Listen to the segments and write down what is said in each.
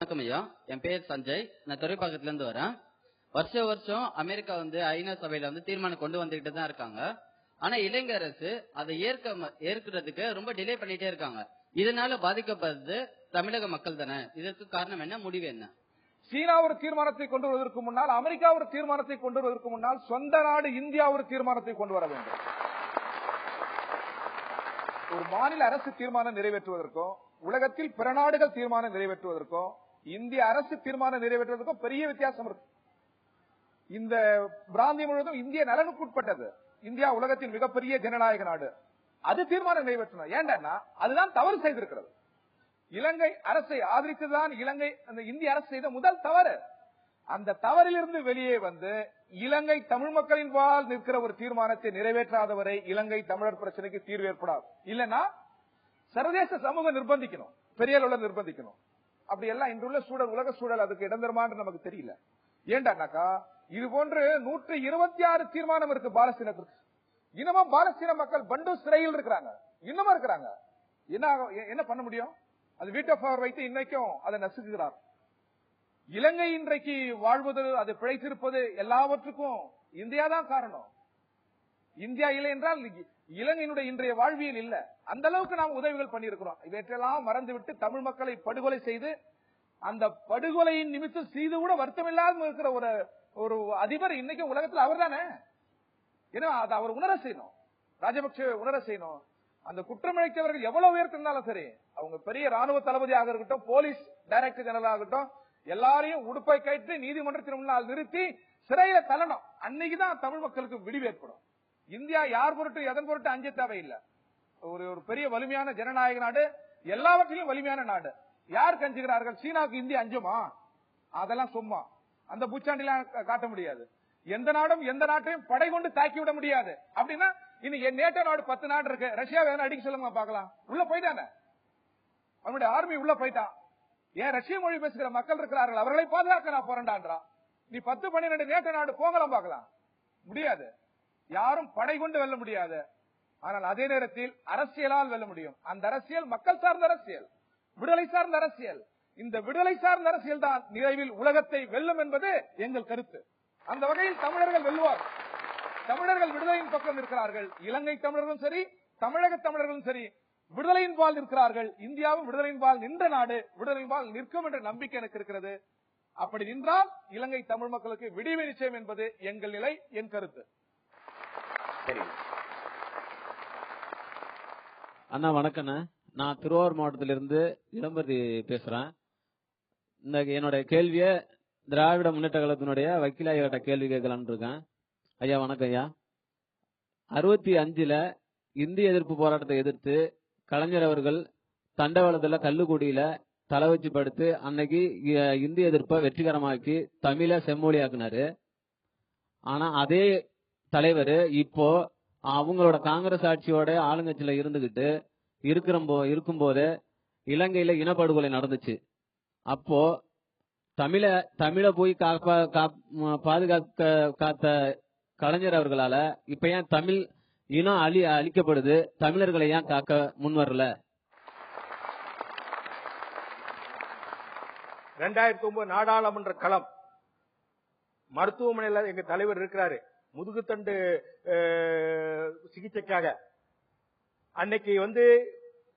வணக்கம் ஐயா, என் பேர் சஞ்சய். நான் துறைப்பாக்கத்துல இருந்து வரேன். வருஷம் அமெரிக்கா ஐநா சபையில தீர்மானம் கொண்டு வந்துகிட்டு தான் இருக்காங்க. ஆனா இலங்கை அரசு அதை ஏற்கிறதுக்கு ரொம்ப டிலே பண்ணிட்டே இருக்காங்க. இதனால பாதிக்கப்படுறது தமிழக மக்கள் தானே. இதற்கு காரணம் என்ன, முடிவு என்ன? சீனா ஒரு தீர்மானத்தை கொண்டு வருவதற்கு முன்னால், அமெரிக்கா ஒரு தீர்மானத்தை கொண்டு வருவதற்கு முன்னால் சொந்த நாடு இந்தியா ஒரு தீர்மானத்தை கொண்டு வர வேண்டும். ஒரு மாநில அரசு தீர்மானம் நிறைவேற்றுவதற்கும் உலகத்தில் பிற நாடுகள் தீர்மானம் நிறைவேற்றுவதற்கும் இந்திய அரசு தீர்மானம் நிறைவேற்றுவதற்கும் பெரிய வித்தியாசம் இருக்கு. இந்த பிராந்தியம் முழுவதும் இந்திய நலனுக்குட்பட்டது. இந்தியா உலகத்தின் மிகப்பெரிய ஜனநாயக நாடு. அது தீர்மானம் நிறைவேற்றணும். ஏண்டா அதுதான் தவறு செய்திருக்கிறது. இலங்கை அரசை ஆதரித்துதான் இந்திய அரசு செய்த முதல் தவறு. அந்த தவறிலிருந்து வெளியே இலங்கை தமிழ் மக்களின் வாழ் நிற்கிற ஒரு தீர்மானத்தை நிறைவேற்றாதவரை இலங்கை தமிழர் பிரச்சனைக்கு தீர்வு ஏற்படாது. இல்லன்னா சர்வதேச சமூகம் நிர்பந்திக்கணும், பெரிய அளவில் நிர்பந்திக்கணும். அப்படி எல்லாம் இன்றுள்ள சூழல், உலக சூழல் அதுக்கு இடம் தருமான்னு நமக்கு தெரியல. ஏண்டாக்கா இது போன்று 126 தீர்மானம் இருக்கு பாலஸ்தீனத்திற்கு. இன்னமும் பாலஸ்தீன மக்கள் பண்டு சிறையில் இருக்கிறாங்க, இன்னமும் இருக்கிறாங்க. என்ன பண்ண முடியும்? அது வீட் ஆஃப் பவர் வைத்து இன்னைக்கும் அதை நசுக்குகிறார். இலங்கை இன்றைக்கு வாழ்வது, அது பிழைத்திருப்பது எல்லாவற்றுக்கும் இந்தியா தான் காரணம். இந்தியா இல்லை என்றால் இலங்கையினுடைய இன்றைய வாழ்வியல் இல்ல. அந்த அளவுக்கு நாம் உதவிகள் பண்ணியிருக்கிறோம். இவற்றெல்லாம் மறந்துவிட்டு தமிழ் மக்களை படுகொலை செய்து, அந்த படுகொலையின் நிமித்தம் செய்து கூட வருத்தமில்லாத இருக்கிற ஒரு அதிபர் இன்னைக்கு உலகத்தில் அவர் தானே. ஏன்னா அதை அவர் உணர செய்யணும், ராஜபக்சே உணர செய்யணும். அந்த குற்றமிழைத்தவர்கள் எவ்வளவு உயர்த்திருந்தாலும் சரி, அவங்க பெரிய ராணுவ தளபதியாக இருக்கட்டும், போலீஸ் டைரக்டர் ஜெனரல் ஆகட்டும், எல்லாரையும் உடுப்பை கைட்டு நீதிமன்றத்தின் முன்னால் நிறுத்தி சிறையில தள்ளணும். அன்னைக்குதான் தமிழ் மக்களுக்கு விடிவு ஏற்படும். இந்தியா யார் பொருட்டு எதன் பொருட்டு அஞ்ச தேவையில்லை. ஒரு பெரிய வலிமையான ஜனநாயக நாடு, எல்லாவற்றிலும் வலிமையான நாடு. யார் கஞ்சுகிறார்கள்? சீனாவுக்கு இந்தியா அஞ்சுமா? அதெல்லாம் சும்மா, அந்த பூச்சாண்டிலாம் காட்ட முடியாது. எந்த நாடும் எந்த நாட்டையும் படை கொண்டு தாக்கி விட முடியாது. அப்படின்னா இன்னைக்கு நேட்டோ நாடு 10 நாடு இருக்கு. ரஷ்யா வேணும் அடிக்க சொல்லுங்க பாக்கலாம். உள்ள போயிட்டானே, அவனுடைய ஆர்மி உள்ள போயிட்டான். ஏன் ரஷ்ய மொழி பேசுகிற மக்கள் இருக்கிறார்கள், அவர்களை பாதுகாக்க நான் போறேன்டான்றான். நீ 10-12 நேட்டோ நாடு போங்கலாம் பார்க்கலாம். முடியாது, யாரும் படை கொண்டு வெல்ல முடியாது. ஆனால் அதே நேரத்தில் அரசியலால் வெல்ல முடியும். அந்த அரசியல் மக்கள் சார்ந்த அரசியல், விடுதலை சார்ந்த அரசியல். இந்த விடுதலை சார்ந்த அரசியல் தான் நிறைவில் உலகத்தை வெல்லும் என்பது எங்கள் கருத்து. அந்த வகையில் தமிழர்கள் வெல்லுவார். தமிழர்கள் விடுதலையின் பக்கம் இருக்கிறார்கள். இலங்கை தமிழர்களும் சரி, தமிழக தமிழர்களும் சரி விடுதலையின் பால் இருக்கிறார்கள். இந்தியாவும் விடுதலையின் பால் நின்ற நாடு, விடுதலையின் பால் நிற்கும் என்ற நம்பிக்கை எனக்கு இருக்கிறது. அப்படி நின்றால் இலங்கை தமிழ் மக்களுக்கு விடிவு நிச்சயம் என்பது எங்கள் நிலை, என் கருத்து. அண்ணா வணக்கண்ணா, நான் திருவாரூர் மாவட்டத்திலிருந்து இளம்பதி பேசுறேன். இந்த என்னுடைய கேள்விய திராவிட முன்னேற்ற கழகத்தினுடைய வக்கீல் ஐயாட்ட கேள்வி கேட்கலான்னு இருக்கேன். ஐயா வணக்கம் ஐயா. 65 இந்திய எதிர்ப்பு போராட்டத்தை எதிர்த்து கலைஞர் அவர்கள் தண்டவாளத்துல கல்லுக்குடியில தலை வச்சு படுத்து அன்னைக்கு இந்திய எதிர்ப்பை வெற்றிகரமாக்கி தமிழ செம்மொழியாக்குனாரு. ஆனா அதே தலைவர் இப்போ அவங்களோட காங்கிரஸ் ஆட்சியோட ஆளுங்கட்சியில இருந்துகிட்டு இருக்கும்போது இலங்கையில இனப்படுகொலை நடந்துச்சு. அப்போ தமிழ போய் பாதுகாக்க காத்த கலைஞர் அவர்களால இப்ப ஏன் தமிழ் இனம் அழிக்கப்படுது, தமிழர்களை ஏன் காக்க முன் வரல? 2009 நாடாளுமன்ற களம் மருத்துவமனையில் எங்க தலைவர் இருக்கிறாரு, முதுகுத்தண்டு சிகிச்சைக்காக. அன்னைக்கு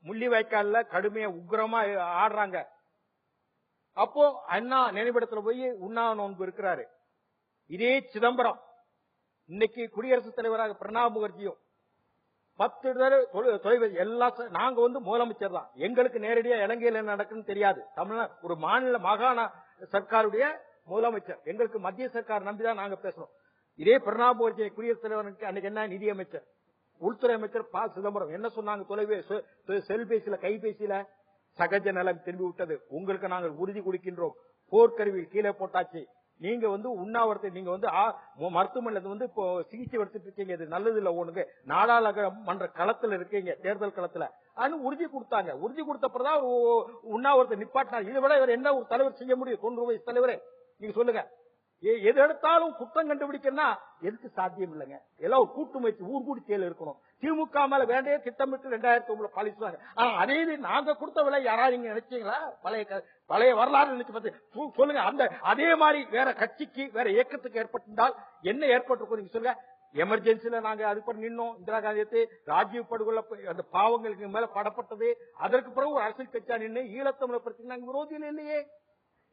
முள்ளிவாய்க்கால்ல கடுமையா உக்கிரமா ஆடுறாங்க. அப்போ அண்ணா நினைவிடத்துல போய் உண்ணாவிரத நோன்பு இருக்கிறாரு. இதே சிதம்பரம் இன்னைக்கு குடியரசுத் தலைவராக பிரணாப் முகர்ஜியும் 10 தொலைபேசி எல்லாம். நாங்க முதலமைச்சர் தான், எங்களுக்கு நேரடியா இலங்கையில் என்ன நடக்குன்னு தெரியாது. தமிழ்நாடு ஒரு மாகாண சர்க்காருடைய முதலமைச்சர், எங்களுக்கு மத்திய சர்க்கார் நம்பிதான் நாங்க பேசுறோம். இதே பிரணாப் முகர்ஜி குடியரசுத் தலைவருக்கு அன்னைக்கு என்ன நிதியமைச்சர், உள்துறை அமைச்சர் ப. சிதம்பரம் என்ன சொன்னாங்க? செல்பேசியில கைபேசியில சகஜ நலம் திரும்பி விட்டது, உங்களுக்கு நாங்கள் உறுதி கொடுக்கின்றோம், போர்க்கருவியில் கீழே போட்டாச்சு, நீங்க உண்ணாவிரத்தை நீங்க மருத்துவமனையில இப்போ சிகிச்சை எடுத்துட்டு இருக்கீங்க, இது நல்லது இல்ல, ஒண்ணுங்க நாடாளுமன்ற களத்துல இருக்கீங்க, தேர்தல் களத்துல உறுதி கொடுத்தாங்க. உறுதி கொடுத்தப்பதான் உண்ணாவிரத்தை நிப்பாட்டினார். இதை விட இவர் என்ன ஒரு தலைவர் செய்ய முடியும்? 90 வயசு தலைவரே நீங்க சொல்லுங்க. எது எடுத்தாலும் குற்றம் கண்டுபிடிக்கணும்னா எதுக்கு சாத்தியம் இல்லைங்க. எல்லாம் ஒரு கூட்டு முயற்சி, ஊர் கூடி செயல் இருக்கணும். திமுக மேல வேண்டிய திட்டமிட்டு 2009 பாலிசிவாங்க. ஆனா அதே இது நாங்க கொடுத்த விலை யாராவது நீங்க நினைச்சீங்களா? பழைய வரலாறு நினைச்சு பார்த்து சொல்லுங்க. அந்த அதே மாதிரி வேற கட்சிக்கு வேற இயக்கத்துக்கு ஏற்பட்டிருந்தால் என்ன ஏற்பட்டிருக்கும் நீங்க சொல்லுங்க. எமர்ஜென்சில நாங்க அதுக்கு நின்னோம். இந்திரா காந்தி ராஜீவ் படுகொலை அந்த பாவங்களுக்கு மேல படப்பட்டது. அதற்கு பிறகு ஒரு அரசியல் கட்சியா நின்று ஈழத்தமிழர் பிரச்சனை நாங்க விரோதிகள் இல்லையே.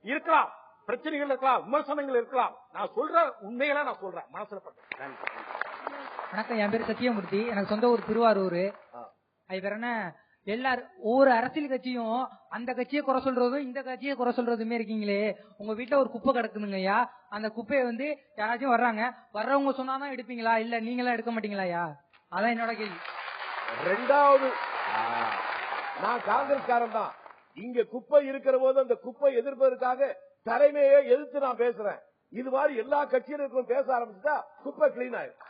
இருக்கலாம், பிரச்சனைகள் இருக்கலாம், விமர்சனங்கள் இருக்கலாம். நான் சொல்ற உண்மையில நான் சொல்றேன், மனசுல பட்டேன். வணக்கம், என் பேரு சத்தியமூர்த்தி. எனக்கு சொந்த ஊர் திருவாரூர். அது பேர் என்ன, எல்லாரும் ஒவ்வொரு அரசியல் கட்சியும் அந்த கட்சியை குறை சொல்றதும் இந்த கட்சியை குறை சொல்றதுமே இருக்கீங்களே. உங்க வீட்டுல ஒரு குப்பை கிடக்குதுங்க ஐயா, அந்த குப்பையை யாராச்சும் வர்றவங்க சொன்னாதான் எடுப்பீங்களா, இல்ல நீங்களா எடுக்க மாட்டீங்களா ஐயா? அதான் என்னோட கேள்வி. ரெண்டாவது, நான் காங்கிரஸ்காரன் தான். இங்க குப்பை இருக்கிற போது அந்த குப்பை எதிர்ப்பதற்காக தலைமையை எதிர்த்து நான் பேசுறேன். இது மாதிரி எல்லா கட்சியினருக்கும் பேச ஆரம்பிச்சுட்டா குப்பை கிளீன் ஆயிடும்.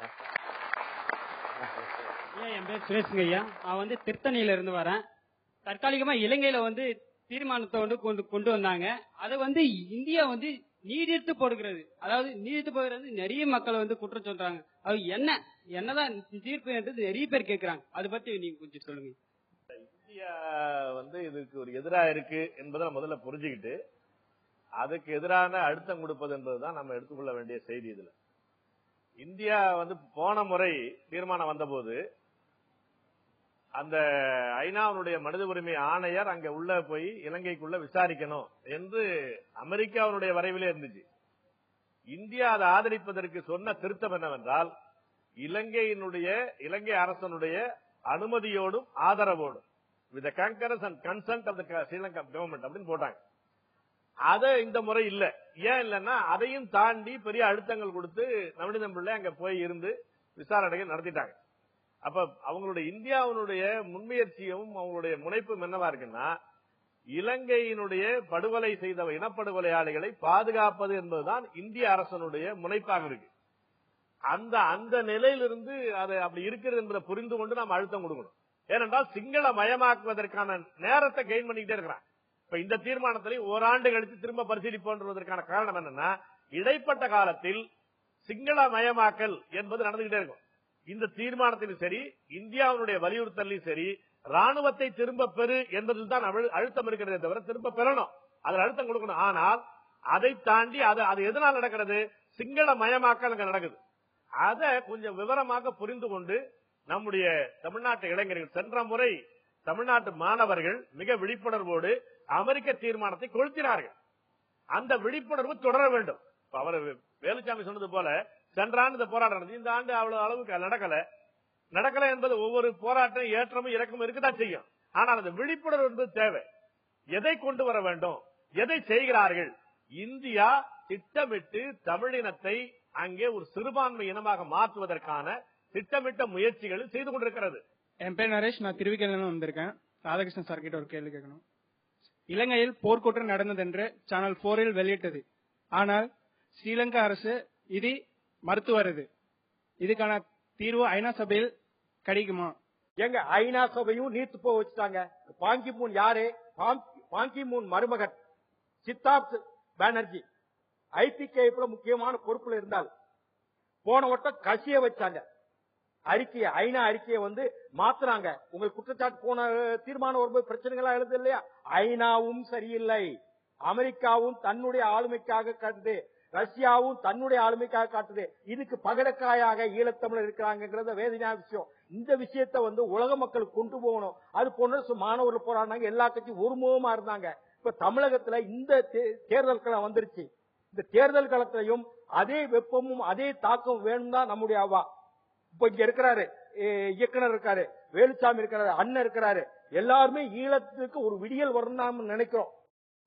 என் பேர் சுரேஷ்ங்க ஐயா. நான் திருத்தணியில இருந்து வரேன். தற்காலிகமா இலங்கையில தீர்மானத்தை கொண்டு வந்தாங்க. அதை இந்தியா நீடித்து போடுகிறது. அதாவது நீடித்து போகிறது நிறைய மக்கள் குற்றம் சொல்றாங்க. அது என்னதான் தீர்ப்பு என்றது நிறைய பேர் கேட்கிறாங்க. அதை பத்தி நீங்க கொஞ்சம் சொல்லுங்க. இந்தியா இதுக்கு ஒரு எதிராக இருக்கு என்பதை முதல்ல புரிஞ்சுக்கிட்டு அதுக்கு எதிரான அழுத்தம் கொடுப்பது என்பதுதான் நம்ம எடுத்துக்கொள்ள வேண்டிய செய்தி. இதுல இந்தியா போன முறை தீர்மானம் வந்தபோது அந்த ஐநாவுடைய மனித உரிமை ஆணையர் அங்க உள்ள போய் இலங்கைக்குள்ள விசாரிக்கணும் என்று அமெரிக்காவுடைய வரைவிலே இருந்துச்சு. இந்தியா அதை ஆதரிப்பதற்கு சொன்ன திருத்தம் என்னவென்றால், இலங்கை அரசனுடைய அனுமதியோடும் ஆதரவோடும் with the concurrence and consent of the Sri Lanka government அப்படின்னு போட்டாங்க. அத இந்த முறை இல்ல. ஏன் இல்லன்னா, அதையும் தாண்டி பெரிய அழுத்தங்கள் கொடுத்து நவநீதம் பிள்ளை அங்க போய் இருந்து விசாரணைகள் நடத்திட்டாங்க. அப்ப அவங்களுடைய இந்தியாவுடைய முன்முயற்சியும் அவங்களுடைய முனைப்பும் என்னவா இருக்குன்னா, இலங்கையினுடைய படுகொலை செய்த இனப்படுகொலையாளிகளை பாதுகாப்பது என்பதுதான் இந்திய அரசனுடைய முனைப்பாக இருக்கு. அந்த நிலையிலிருந்து அது அப்படி இருக்கிறது என்பதை புரிந்து கொண்டு நாம் அழுத்தம் கொடுக்கணும். ஏனென்றால் சிங்கள மயமாக்குவதற்கான நேரத்தை கெயின் பண்ணிக்கிட்டே இருக்கிறான். இப்ப இந்த தீர்மானத்திலே ஓராண்டு கழித்து திரும்ப பரிசீலிப்போன்றதற்கான காரணம் என்னன்னா, இடைப்பட்ட காலத்தில் சிங்கள மயமாக்கல் என்பது நடந்துகிட்டே இருக்கும். இந்த தீர்மானத்திலும் சரி, இந்தியாவுடைய வலியுறுத்தலையும் சரி, ராணுவத்தை திரும்ப பெறு என்பதில் தான் அழுத்தம் இருக்கிறதே தவிர திரும்ப பெறணும், அதில் அழுத்தம் கொடுக்கணும். ஆனால் அதை தாண்டி அது எதனால் நடக்கிறது? சிங்கள மயமாக்கல் அங்க நடக்குது. அதை கொஞ்சம் விவரமாக புரிந்து கொண்டு நம்முடைய தமிழ்நாட்டு இளைஞர்கள், சென்ற முறை தமிழ்நாட்டு மாணவர்கள் மிக விழிப்புணர்வோடு அமெரிக்க தீர்மானத்தை கொளுத்தினார்கள். அந்த விழிப்புணர்வு தொடர வேண்டும். அவர் வேலுச்சாமி சொன்னது போல சென்ற ஆண்டு இந்த போராட்டம் நடந்தது, இந்த ஆண்டு அவ்வளவு அளவுக்கு நடக்கல என்பது ஒவ்வொரு போராட்டம் ஏற்றமும் இறக்கமும் இருக்கத்தான் செய்யும். ஆனால் அந்த விழிப்புணர்வு என்பது தேவை. எதை கொண்டு வர வேண்டும், எதை செய்கிறார்கள்? இந்தியா திட்டமிட்டு தமிழினத்தை அங்கே ஒரு சிறுபான்மை இனமாக மாற்றுவதற்கான திட்டமிட்ட முயற்சிகள் செய்து கொண்டிருக்கிறது. என் பேர் நரேஷ், நான் திருவிக்கிரம வந்திருக்கேன். ராதாகிருஷ்ணன் சார் கிட்ட ஒரு கேள்வி கேட்கணும். இலங்கையில் போர்க்குற்றம் நடந்தது என்று சேனல் 4 வெளியிட்டது. ஆனால் ஸ்ரீலங்கா அரசு இது மறுத்து வருது. இதுக்கான தீர்வு ஐநா சபையில் கிடைக்குமா? எங்க ஐநா சபையும் நீத்து போக வச்சுட்டாங்க. பாங்கிமூன் யாரு? பாங்கிமூன் மருமகன் சித்தார்த் பானர்ஜி ஐபிகே முக்கியமான பொறுப்புல இருந்தால் போன வட்டம் கசிய வச்சாங்க. அறிக்கையை, ஐநா அறிக்கையை மாத்துறாங்க. உங்களுக்கு குற்றச்சாட்டு போன தீர்மானம் வரும்போது பிரச்சனைகளா எழுது இல்லையா? ஐநாவும் சரியில்லை, அமெரிக்காவும் தன்னுடைய ஆளுமைக்காக காட்டுது, ரஷ்யாவும் தன்னுடைய ஆளுமைக்காக காட்டுது. இதுக்கு பகடக்காயாக ஈழத்தமிழர் இருக்கிறாங்கிறத வேதனையான விஷயம். இந்த விஷயத்த உலக மக்களுக்கு கொண்டு போகணும். அது போன்ற மாணவர்கள் போராடினாங்க. எல்லா கட்சியும் ஒருமுகமா இருந்தாங்க. இப்ப தமிழகத்துல இந்த தேர்தல் களம் வந்துருச்சு. இந்த தேர்தல் களத்திலையும் அதே வெப்பமும் அதே தாக்கம் வேணும் தான் நம்முடைய அவா. இப்ப இங்க இருக்கிறாரு இயக்குனர், இருக்காரு வேலுச்சாமி, இருக்கிறாரு அண்ணன் இருக்கிறாரு. எல்லாருமே ஈழத்துக்கு ஒரு விடியல் வரணும் நினைக்கிறோம்.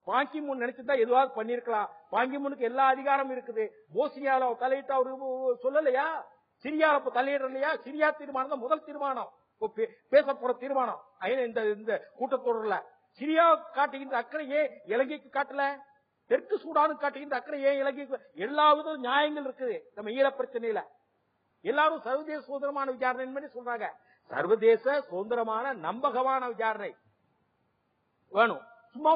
பாங்கிமூன் நினைச்சுதான் எதுவாக பண்ணிருக்கலாம். பாங்கிமூனுக்கு எல்லா அதிகாரம் இருக்குது. போஸ்னியால தலையிட்டு அவரு சொல்லலையா? சிரியால தலையிடலையா? சிரியா தீர்மானம் தான் முதல் தீர்மானம், பேச போற தீர்மானம் இந்த கூட்டத்தொடர்ல. சிரியா காட்டுகின்ற அக்கறையே இலங்கைக்கு காட்டல, தெற்கு சூடானுக்கு காட்டுகின்ற அக்கறையே இலங்கைக்கு. எல்லா வித நியாயங்கள் இருக்குது நம்ம ஈழ பிரச்சனையில. எல்லாரும் சர்வதேச சுதந்திரமான விசாரணை சொல்றாங்க. சர்வதேச சுதந்திரமான நம்பகமான விசாரணை வேணும். சும்மா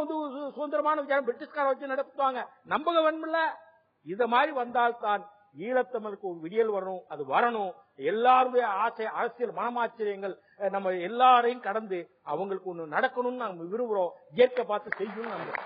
சுதந்திரமான விசாரணை பிரிட்டிஷ்கார வச்சு நடத்துவாங்க. நம்பகம் வேணும்ல. இத மாதிரி வந்தால்தான் ஈழத்தமிழுக்கு ஒரு விடியல் வரணும், அது வரணும். எல்லாருடைய ஆசை, அரசியல் மனமாச்சரியங்கள் நம்ம எல்லாரையும் கடந்து அவங்களுக்கு ஒண்ணு நடக்கணும்னு நாங்க விரும்புறோம். இயற்கை பார்த்து செய்யணும்னு நம்புறோம்.